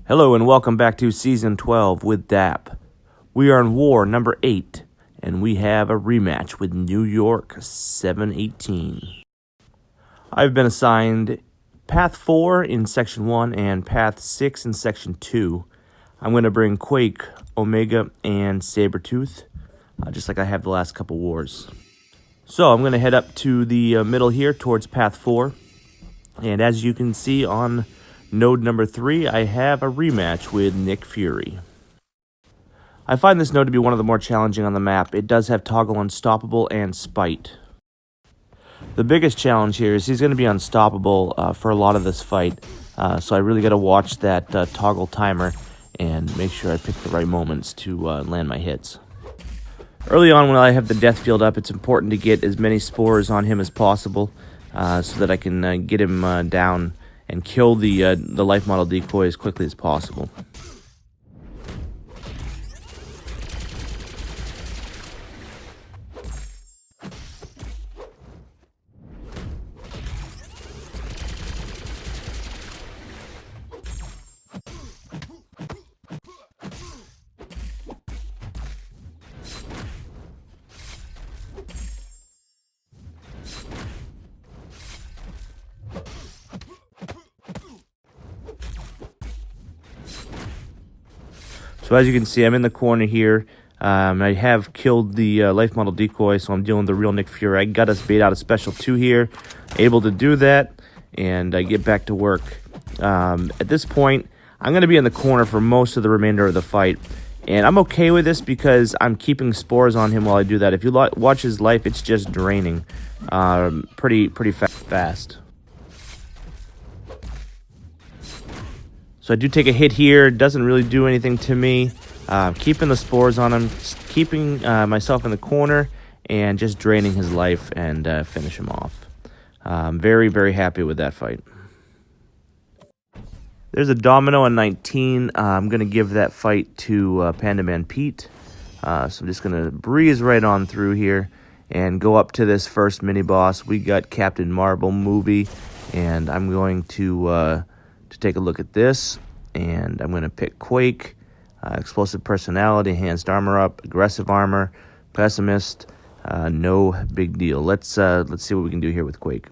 Hello and welcome back to Season 12 with DAP. We are in War number 8, and we have a rematch with NY718. I've been assigned Path 4 in Section 1 and Path 6 in Section 2. I'm going to bring Quake, Omega, and Sabretooth, just like I have the last couple wars. So I'm going to head up to the middle here towards Path 4, and as you can see on node number 3, I have a rematch with Nick Fury. I find this node to be one of the more challenging on the map. It does have Toggle Unstoppable and Spite. The biggest challenge here is he's going to be unstoppable for a lot of this fight, so I really got to watch that toggle timer and make sure I pick the right moments to land my hits. Early on when I have the death field up, it's important to get as many spores on him as possible so that I can get him down and kill the life model decoy as quickly as possible. So as you can see, I'm in the corner here. I have killed the life model decoy, so I'm dealing with the real Nick Fury. I got us bait out a special 2 here, able to do that, and get back to work. At this point, I'm going to be in the corner for most of the remainder of the fight, and I'm okay with this because I'm keeping spores on him while I do that. If you watch his life, it's just draining pretty fast. So I do take a hit here. It doesn't really do anything to me. Keeping the spores on him, keeping myself in the corner, and just draining his life and finish him off. Very, very happy with that fight. There's a Domino on 19. I'm going to give that fight to Panda Man Pete. So I'm just going to breeze right on through here and go up to this first mini-boss. We got Captain Marvel movie, and I'm going to take a look at this, and I'm going to pick Quake, explosive personality, enhanced armor up, aggressive armor, pessimist, no big deal. Let's see what we can do here with Quake.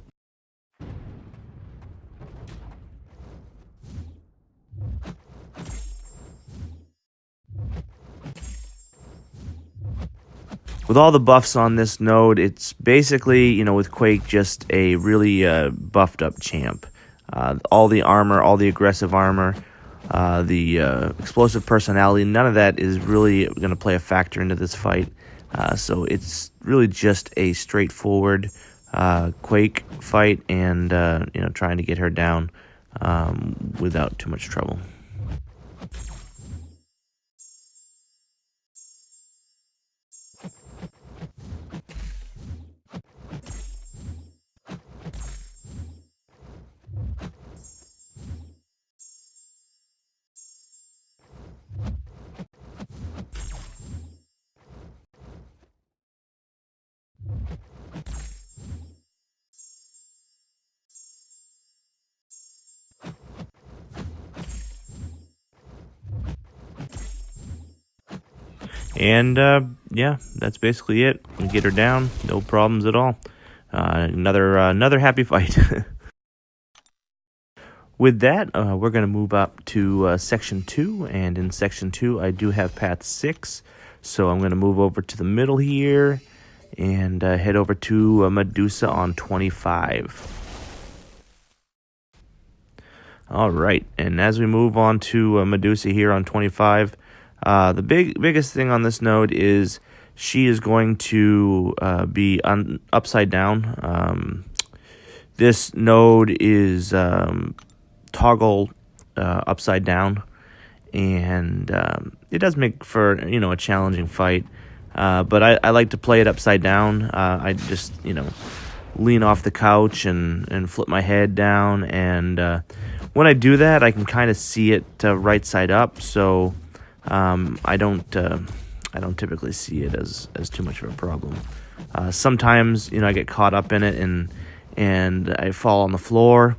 With all the buffs on this node, it's basically, with Quake, just a really buffed up champ. All the armor, all the aggressive armor, the explosive personality, none of that is really going to play a factor into this fight. So it's really just a straightforward Quake fight and, trying to get her down without too much trouble. And, yeah, that's basically it. We get her down, no problems at all. Another happy fight. With that, we're going to move up to Section 2, and in Section 2, I do have Path 6, so I'm going to move over to the middle here, and head over to Medusa on 25. Alright, and as we move on to Medusa here on 25, the biggest thing on this node is she is going to be upside down. This node is toggle upside down, and it does make for a challenging fight. But I like to play it upside down. I just lean off the couch and flip my head down, and when I do that, I can kind of see it right side up. So I don't typically see it as too much of a problem. Sometimes I get caught up in it and I fall on the floor,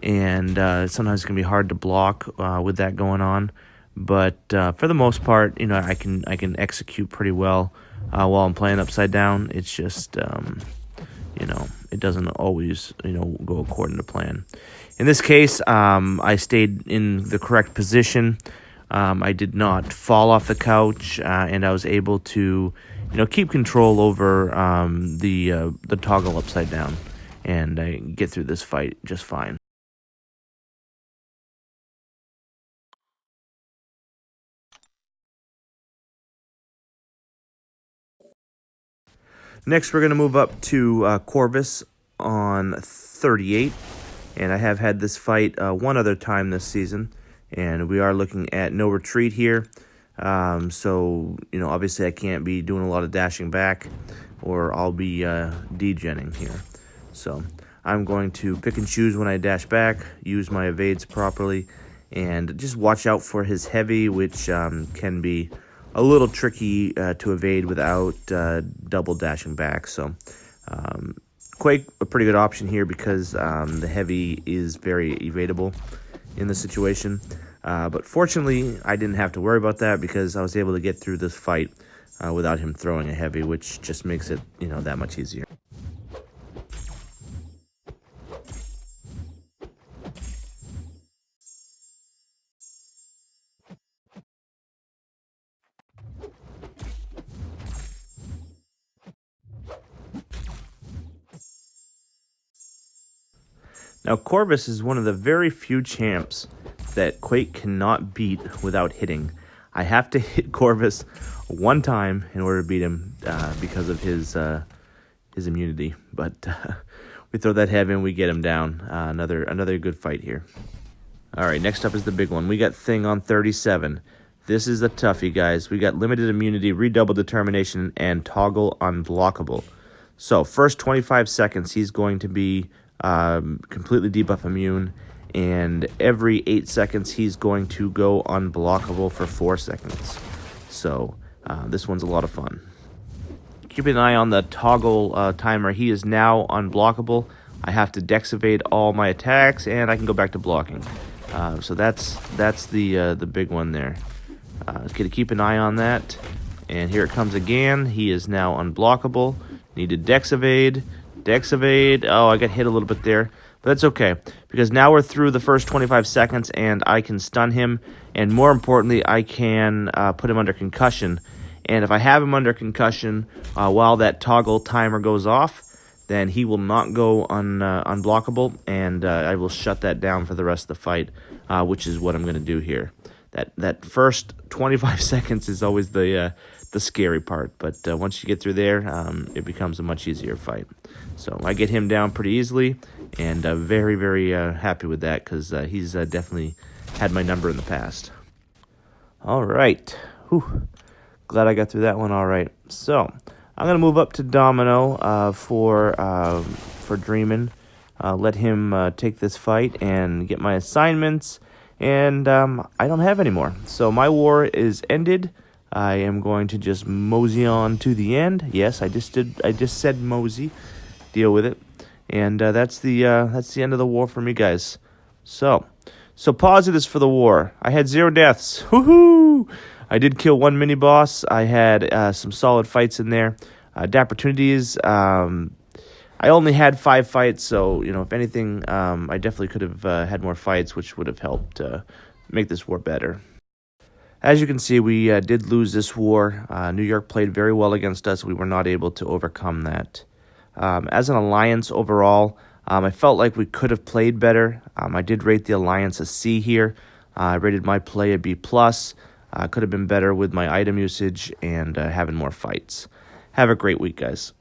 and sometimes it can be hard to block with that going on. But for the most part, I can execute pretty well while I'm playing upside down. It's just it doesn't always go according to plan. In this case, I stayed in the correct position. I did not fall off the couch, and I was able to keep control over the toggle upside down, and I get through this fight just fine. Next, we're going to move up to Corvus on 38, and I have had this fight one other time this season, and we are looking at no retreat here. So, obviously I can't be doing a lot of dashing back, or I'll be degenning here. So I'm going to pick and choose when I dash back, use my evades properly, and just watch out for his heavy, which can be a little tricky to evade without double dashing back. So Quake, a pretty good option here because the heavy is very evadable in this situation. But fortunately, I didn't have to worry about that because I was able to get through this fight without him throwing a heavy, which just makes it that much easier. Now, Corvus is one of the very few champs that Quake cannot beat without hitting. I have to hit Corvus one time in order to beat him because of his immunity. But we throw that heavy and we get him down. Another good fight here. All right, next up is the big one. We got Thing on 37. This is a toughie, guys. We got limited immunity, redouble determination, and toggle unblockable. So first 25 seconds, he's going to be completely debuff immune, and every 8 seconds he's going to go unblockable for 4 seconds. So this one's a lot of fun. Keep an eye on the toggle timer. He is now unblockable. I have to dex evade all my attacks, and I can go back to blocking. So that's the big one there. Gotta keep an eye on that. And here it comes again. He is now unblockable. Need to dex evade. Dex evade. Oh, I got hit a little bit there. But that's okay, because now we're through the first 25 seconds, and I can stun him. And more importantly, I can put him under concussion. And if I have him under concussion while that toggle timer goes off, then he will not go unblockable, and I will shut that down for the rest of the fight, which is what I'm going to do here. That first 25 seconds is always the scary part, but once you get through there, it becomes a much easier fight. So I get him down pretty easily, and very, very happy with that because he's definitely had my number in the past. All right. Whew. Glad I got through that one all right. So I'm going to move up to Domino for Dreamin'. Let him take this fight and get my assignments, and I don't have any more. So my war is ended. I am going to just mosey on to the end. Yes, I just said mosey. Deal with it. And that's the end of the war for me, guys. So positives for the war. I had 0 deaths. Woohoo! I did kill 1 mini boss. I had some solid fights in there. Opportunities. I only had 5 fights, so if anything, I definitely could have had more fights, which would have helped make this war better. As you can see, we did lose this war. New York played very well against us. We were not able to overcome that. As an alliance overall, I felt like we could have played better. I did rate the alliance a C here. I rated my play a B+. Could have been better with my item usage and having more fights. Have a great week, guys.